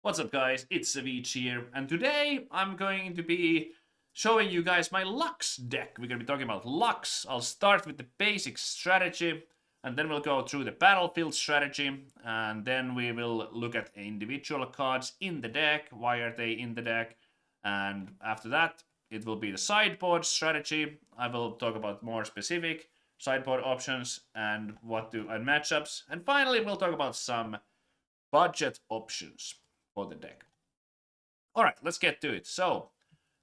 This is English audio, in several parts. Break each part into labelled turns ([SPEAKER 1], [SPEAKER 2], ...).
[SPEAKER 1] What's up guys, it's Savjz here, and today I'm going to be showing you guys my Lux deck. We're going to be talking about Lux. I'll start with the basic strategy, and then we'll go through the battlefield strategy, and then we will look at individual cards in the deck, why are they in the deck, and after that it will be the sideboard strategy. I will talk about more specific sideboard options and and matchups, and finally we'll talk about some budget options for the deck. Alright, let's get to it. So,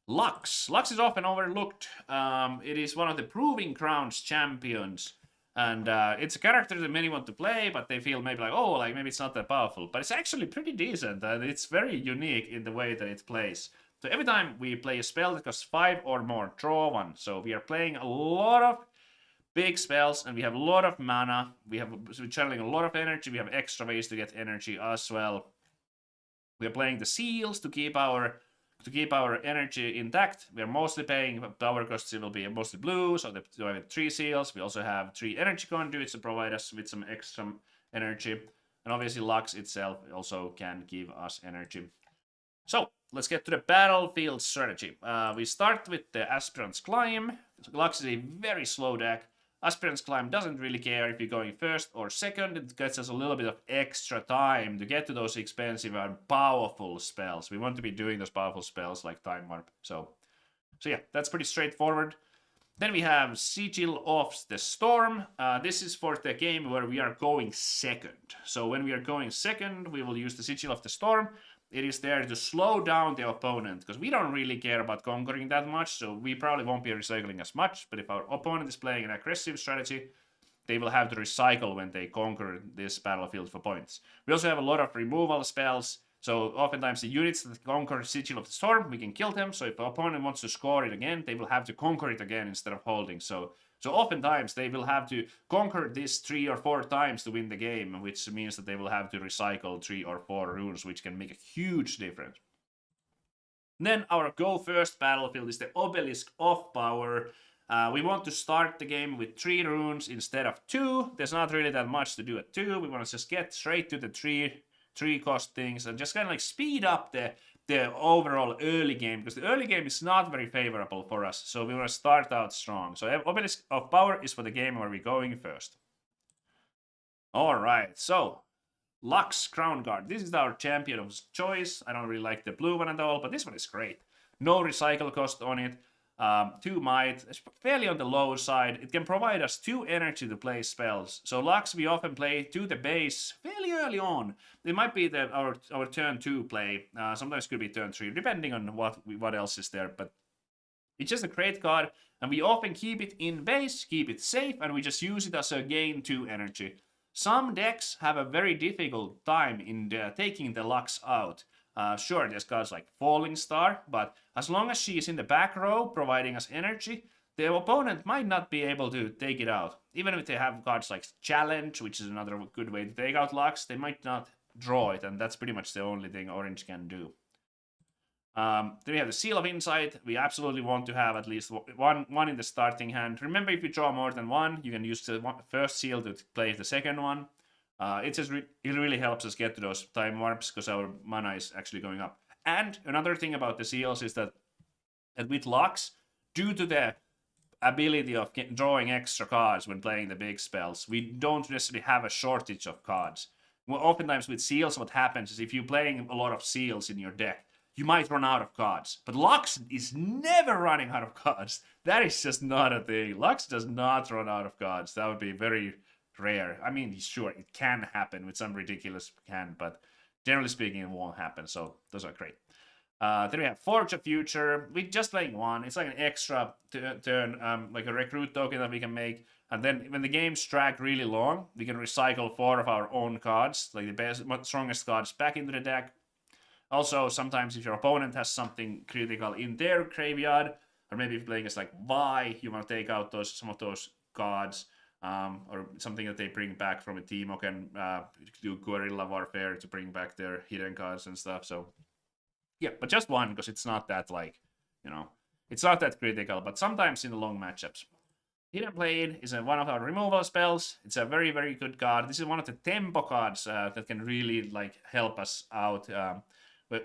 [SPEAKER 1] Lux. Lux is often overlooked. It is one of the Proving Grounds champions. And it's a character that many want to play, but they feel maybe like, oh, like maybe it's not that powerful. But it's actually pretty decent, and it's very unique in the way that it plays. So every time we play a spell that costs 5 or more, draw 1. So we are playing a lot of big spells, and we have a lot of mana. We're channeling a lot of energy. We have extra ways to get energy as well. We are playing the seals to keep our energy intact. We are mostly paying power costs. It will be mostly blue, so we have 3 seals. We also have 3 energy conduits to provide us with some extra energy, and obviously Lux itself also can give us energy. So let's get to the battlefield strategy. We start with the Aspirant's Climb. Lux is a very slow deck. Aspirant's Climb doesn't really care if you're going first or second. It gets us a little bit of extra time to get to those expensive and powerful spells. We want to be doing those powerful spells like Time Warp. So yeah, that's pretty straightforward. Then we have Sigil of the Storm. This is for the game where we are going second. So when we are going second, we will use the Sigil of the Storm. It is there to slow down the opponent, because we don't really care about conquering that much, so we probably won't be recycling as much. But if our opponent is playing an aggressive strategy, they will have to recycle when they conquer this battlefield for points. We also have a lot of removal spells, so oftentimes the units that conquer Sigil of the Storm, we can kill them. So if the opponent wants to score it again, they will have to conquer it again instead of holding. So oftentimes they will have to conquer this 3 or 4 times to win the game, which means that they will have to recycle 3 or 4 runes, which can make a huge difference. Then our go first battlefield is the Obelisk of Power. We want to start the game with 3 runes instead of 2. There's not really that much to do at 2. We want to just get straight to the 3 cost things and just kind of like speed up the overall early game, because the early game is not very favorable for us, so we want to start out strong. So Obelisk of Power is for the game where we're going first. Alright, so Lux Crown Guard. This is our champion of choice. I don't really like the blue one at all, but this one is great. No recycle cost on it. 2 might. It's fairly on the low side. It can provide us 2 energy to play spells. So Lux we often play to the base fairly early on. It might be our turn 2 play. Sometimes it could be turn 3, depending on what else is there. But it's just a great card, and we often keep it in base, keep it safe, and we just use it as a gain 2 energy. Some decks have a very difficult time in taking the Lux out. Sure, there's cards like Falling Star, but as long as she is in the back row providing us energy, the opponent might not be able to take it out. Even if they have cards like Challenge, which is another good way to take out Lux, they might not draw it, and that's pretty much the only thing Orange can do. Then we have the Seal of Insight. We absolutely want to have at least one in the starting hand. Remember, if you draw more than 1, you can use the first seal to play the second one. It really helps us get to those time warps, because our mana is actually going up. And another thing about the seals is that with Lux, due to the ability of drawing extra cards when playing the big spells, we don't necessarily have a shortage of cards. Well, oftentimes with seals, what happens is if you're playing a lot of seals in your deck, you might run out of cards. But Lux is never running out of cards. That is just not a thing. Lux does not run out of cards. That would be very rare. I mean, sure, it can happen with some ridiculous hand, but generally speaking, it won't happen. So those are great. Then we have Forge of Future. We're just playing 1. It's like an extra turn, like a recruit token that we can make. And then when the games drag really long, we can recycle 4 of our own cards, like the best, strongest cards, back into the deck. Also, sometimes if your opponent has something critical in their graveyard, or maybe if you're playing as like Vi, you want to take out some of those cards. Or something that they bring back from a team, or can do guerrilla warfare to bring back their hidden cards and stuff. So yeah, but just 1, because it's not that, like, it's not that critical. But sometimes in the long matchups, Hidden Blade is one of our removal spells. It's a very, very good card. This is one of the tempo cards that can really like help us out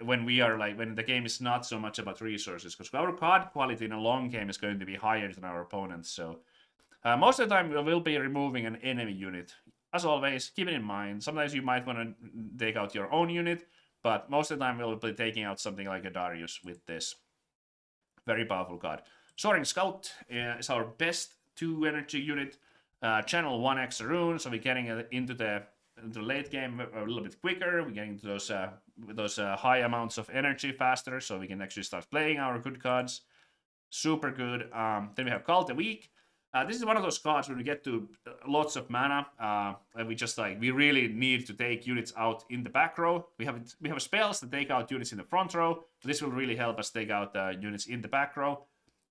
[SPEAKER 1] when we are like when the game is not so much about resources, because our card quality in a long game is going to be higher than our opponents. So most of the time we will be removing an enemy unit. As always, keep it in mind. Sometimes you might want to take out your own unit, but most of the time we'll be taking out something like a Darius with this. Very powerful card. Soaring Scout is our best 2 energy unit. Channel 1 extra rune, so we're getting into the late game a little bit quicker. We're getting to those high amounts of energy faster, so we can actually start playing our good cards. Super good. Then we have Cult a Week. This is one of those cards when we get to lots of mana, and we really need to take units out in the back row. We have spells that take out units in the front row. This will really help us take out units in the back row.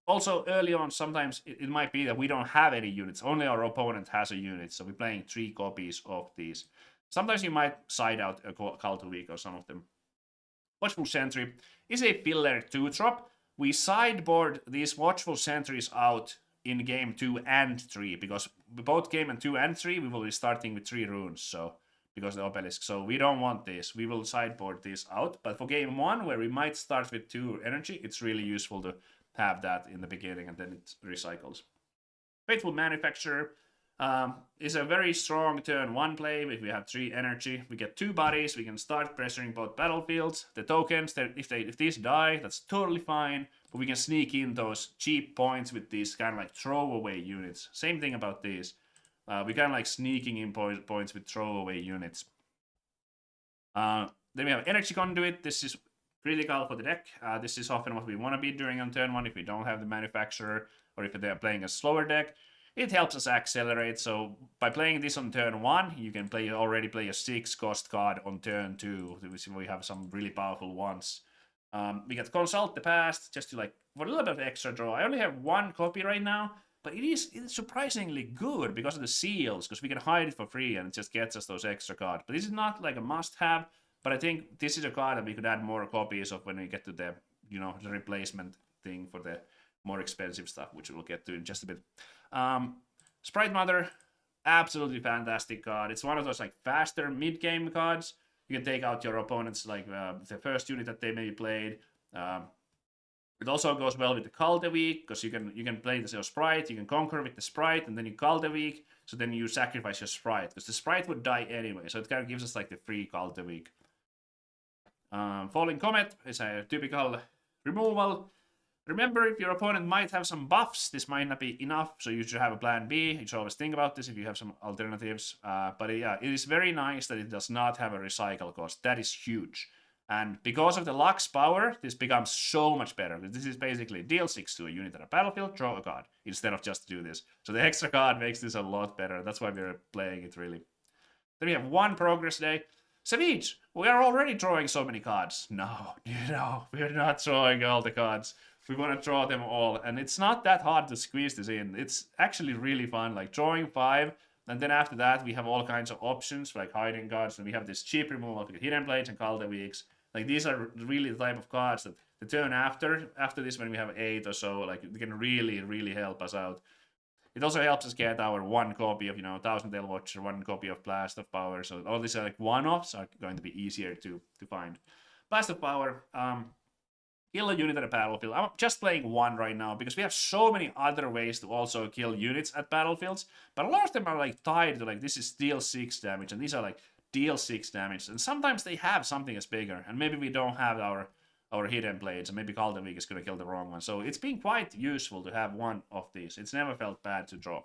[SPEAKER 1] Also, early on, sometimes it might be that we don't have any units. Only our opponent has a unit, so we're playing 3 copies of these. Sometimes you might side out a Cult a Week or some of them. Watchful Sentry is a filler 2-drop. We sideboard these Watchful Sentries out in game 2 and 3, because both game 2 and 3 we will be starting with 3 runes, so because of the obelisk, so we don't want this. We will sideboard this out, but for game 1 where we might start with 2 energy, it's really useful to have that in the beginning and then it recycles. Faithful Manufacturer is a very strong turn 1 play. If we have 3 energy, we get 2 bodies, we can start pressuring both battlefields. The tokens, if these die, that's totally fine, but we can sneak in those cheap points with these kind of like throwaway units. Same thing about these. We kind of like sneaking in points with throwaway units. Then we have Energy Conduit. This is critical for the deck. This is often what we want to be doing on turn 1 if we don't have the Manufacturer, or if they're playing a slower deck. It helps us accelerate, so by playing this on turn 1, you can already play a 6-cost card on turn 2. We have some really powerful ones. We get Consult the Past, just to for a little bit of extra draw. I only have 1 copy right now, but it's surprisingly good because of the seals, because we can hide it for free and it just gets us those extra cards. But this is not like a must-have, but I think this is a card that we could add more copies of when we get to the, the replacement thing for the more expensive stuff, which we'll get to in just a bit. Sprite Mother, absolutely fantastic card. It's one of those faster mid-game cards. You can take out your opponent's the first unit that they maybe played. It also goes well with the Cult a Week, because you can play your Sprite, you can conquer with the Sprite, and then you Cult a Week, so then you sacrifice your Sprite, because the Sprite would die anyway, so it kind of gives us the free Cult a Week. Falling Comet is a typical removal. Remember, if your opponent might have some buffs, this might not be enough, so you should have a plan B. You should always think about this if you have some alternatives. But yeah, it is very nice that it does not have a recycle cost. That is huge. And because of the Lux power, this becomes so much better. This is basically deal 6 to a unit at a battlefield, draw a card, instead of just do this. So the extra card makes this a lot better. That's why we're playing it, really. Then we have 1 progress day. Savjz, we are already drawing so many cards. No, we're not drawing all the cards. We want to draw them all, and it's not that hard to squeeze this in. It's actually really fun, drawing 5, and then after that we have all kinds of options, like hiding cards, and we have this cheap removal of Hidden Blades and Cult a Weeks. These are really the type of cards that the turn after this, when we have 8 or so, they can really, really help us out. It also helps us get our 1 copy of, Thousand Tail Watcher, 1 copy of Blast of Power, so all these are one-offs are going to be easier to find. Blast of Power, kill a unit at a battlefield. I'm just playing 1 right now because we have so many other ways to also kill units at battlefields. But a lot of them are tied to this is deal 6 damage, and these are deal 6 damage. And sometimes they have something that's bigger, and maybe we don't have our Hidden Blades, and maybe Cult a Week is going to kill the wrong one. So it's been quite useful to have 1 of these. It's never felt bad to draw.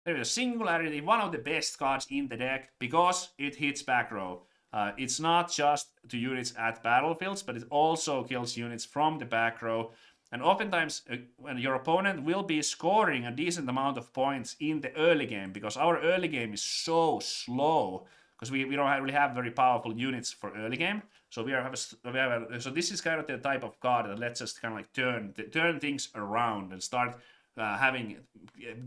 [SPEAKER 1] There is a Singularity, one of the best cards in the deck because it hits back row. It's not just to units at battlefields, but it also kills units from the back row. And oftentimes, when your opponent will be scoring a decent amount of points in the early game, because our early game is so slow, because we don't really have very powerful units for early game. So so this is kind of the type of card that lets us kind of turn things around and start having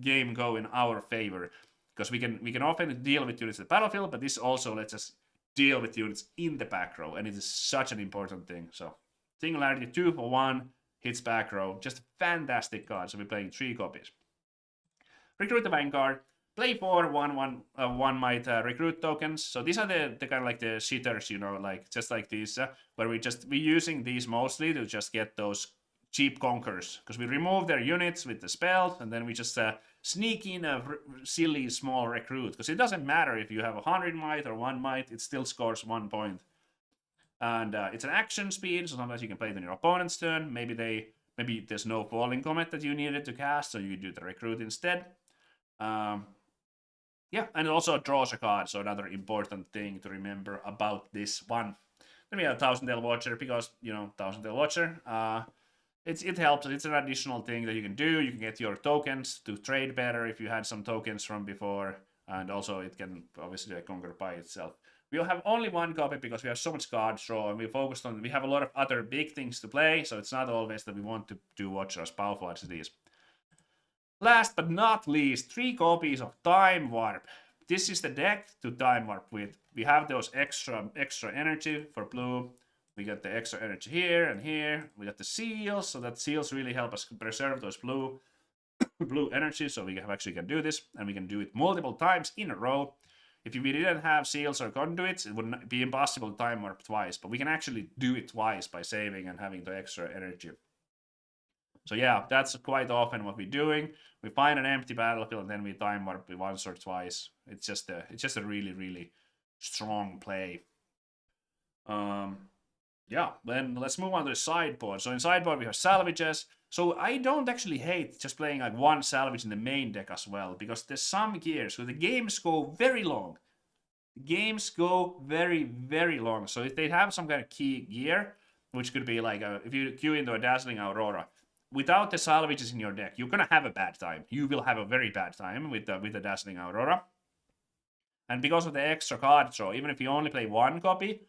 [SPEAKER 1] game go in our favor. Because we can often deal with units at the battlefield, but this also lets us deal with units in the back row, and it is such an important thing. So Singularity 2 for 1, hits back row, just a fantastic card. So we're playing 3 copies. Recruit the Vanguard, play 4 1 might recruit tokens. So these are the kind of like the shitters, you know, like just like these, where we using these mostly to just get those cheap conquerors, because we remove their units with the spells, and then we just sneak in a silly small recruit, because it doesn't matter if you have 100 might or 1 might, it still scores 1 point. And it's an action speed, so sometimes you can play it on your opponent's turn. Maybe there's no falling comet that you needed to cast, so you do the recruit instead. Yeah, and it also draws a card, so another important thing to remember about this one. Then we have Thousand Tail Watcher, because, you know, Thousand Tail Watcher, it helps. It's an additional thing that you can do. You can get your tokens to trade better if you had some tokens from before, and also it can obviously conquer by itself. We'll have only 1 copy because we have so much card draw, and we have a lot of other big things to play, so it's not always that we want to do Watcher as powerful as it is. Last but not least, 3 copies of Time Warp. This is the deck to Time Warp with. We have those extra energy for blue. We got the extra energy here and here. We got the seals, so that seals really help us preserve those blue energy, so we actually can do this, and we can do it multiple times in a row. If we didn't have seals or conduits, it would be impossible to Time Warp twice, but we can actually do it twice by saving and having the extra energy. So yeah, that's quite often what we're doing. We find an empty battlefield and then we Time Warp once or twice. It's just a really, really strong play. Yeah, then let's move on to the sideboard. So in sideboard we have salvages. So I don't actually hate just playing like 1 salvage in the main deck as well, because there's some gears. So the games go very long. The games go very, very long. So if they have some kind of key gear, which could be like if you queue into a Dazzling Aurora, without the salvages in your deck, you're gonna have a bad time. You will have a very bad time with the Dazzling Aurora. And because of the extra card draw, even if you only play 1 copy,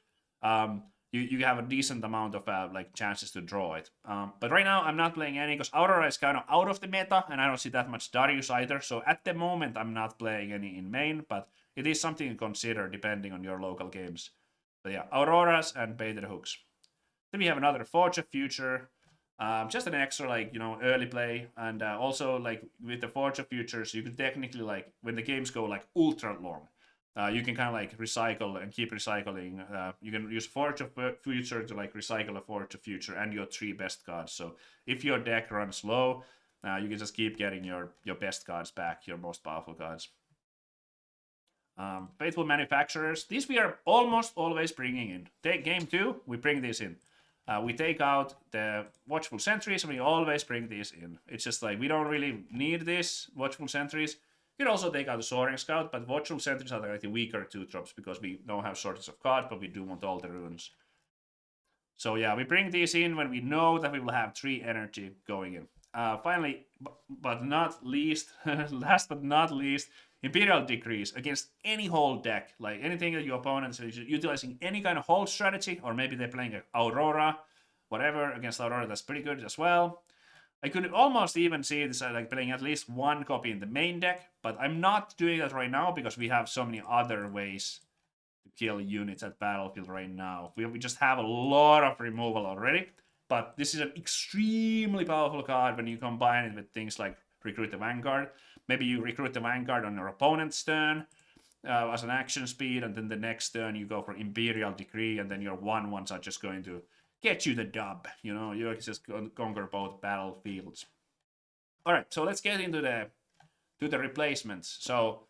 [SPEAKER 1] you have a decent amount of like chances to draw it. But right now I'm not playing any because Aurora is kind of out of the meta, and I don't see that much Darius either. So at the moment I'm not playing any in main, but it is something to consider depending on your local games. But yeah, Auroras and Baited Hooks. Then we have another Forge of Future. Just an extra, like, you know, early play, and also like with the Forge of Futures, you can technically, like, when the games go like ultra long, you can kind of like recycle and keep recycling. You can use Forge of Future to like recycle a Forge of Future and your 3 best cards. So if your deck runs low, you can just keep getting your best cards back, your most powerful cards. Faithful Manufacturers. These we are almost always bringing in. Take game 2, we bring these in. We take out the Watchful Sentries, and we always bring these in. It's just like, we don't really need this Watchful Sentries. You can also take out the Soaring Scout, but Watchful Sentries are like the weaker 2-drops, because we don't have shortage of cards, but we do want all the runes. So yeah, we bring these in when we know that we will have 3 energy going in. Finally, but not least, last but not least, Imperial Decrees against any hold deck, like anything that your opponents is utilizing any kind of hold strategy, or maybe they're playing Aurora, whatever, against Aurora, that's pretty good as well. I could almost even see this like playing at least 1 copy in the main deck, but I'm not doing that right now because we have so many other ways to kill units at battlefield right now. We just have a lot of removal already, but this is an extremely powerful card when you combine it with things like Recruit the Vanguard. Maybe you recruit the Vanguard on your opponent's turn as an action speed, and then the next turn you go for Imperial Decree, and then your 1/1s are just going to get you the dub. You know, you can just conquer both battlefields. All right, so let's get into the replacements. So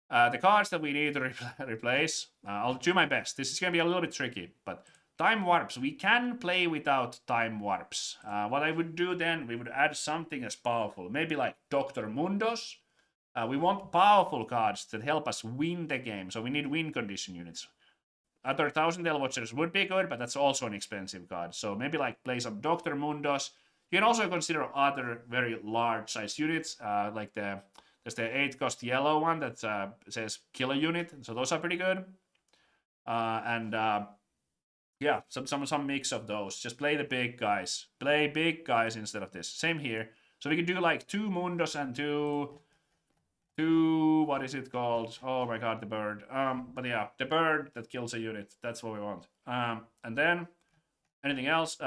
[SPEAKER 1] the cards that we need to replace, I'll do my best. This is going to be a little bit tricky, but Time Warps, we can play without Time Warps. What I would do then, we would add something as powerful. Maybe like Dr. Mundos. We want powerful cards that help us win the game. So we need win condition units. Other Thousand Tail Watchers would be good, but that's also an expensive card. So maybe like play some Dr. Mundos. You can also consider other very large size units. Like there's the 8-cost yellow one that says kill a unit. So those are pretty good. Yeah, some mix of those. Just play the big guys. Play big guys instead of this. Same here. So we could do like 2 Mundos and two, what is it called? Oh my god, the bird. But yeah, the bird that kills a unit. That's what we want. And then anything else?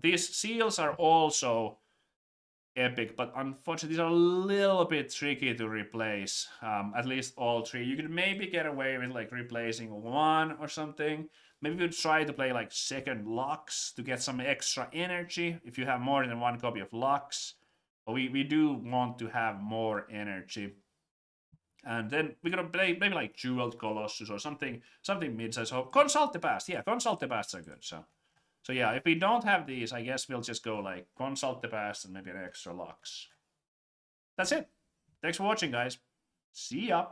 [SPEAKER 1] These seals are also epic, but unfortunately these are a little bit tricky to replace. At least all three. You could maybe get away with like replacing one or something. Maybe we would try to play like second Lux to get some extra energy if you have more than one copy of Lux. But we do want to have more energy. And then we're gonna play maybe like Jeweled Colossus or something mid-size. So Consult the Past. Yeah, Consult the Past are good. So yeah, if we don't have these, I guess we'll just go like Consult the Past and maybe an extra Lux. That's it. Thanks for watching, guys. See ya.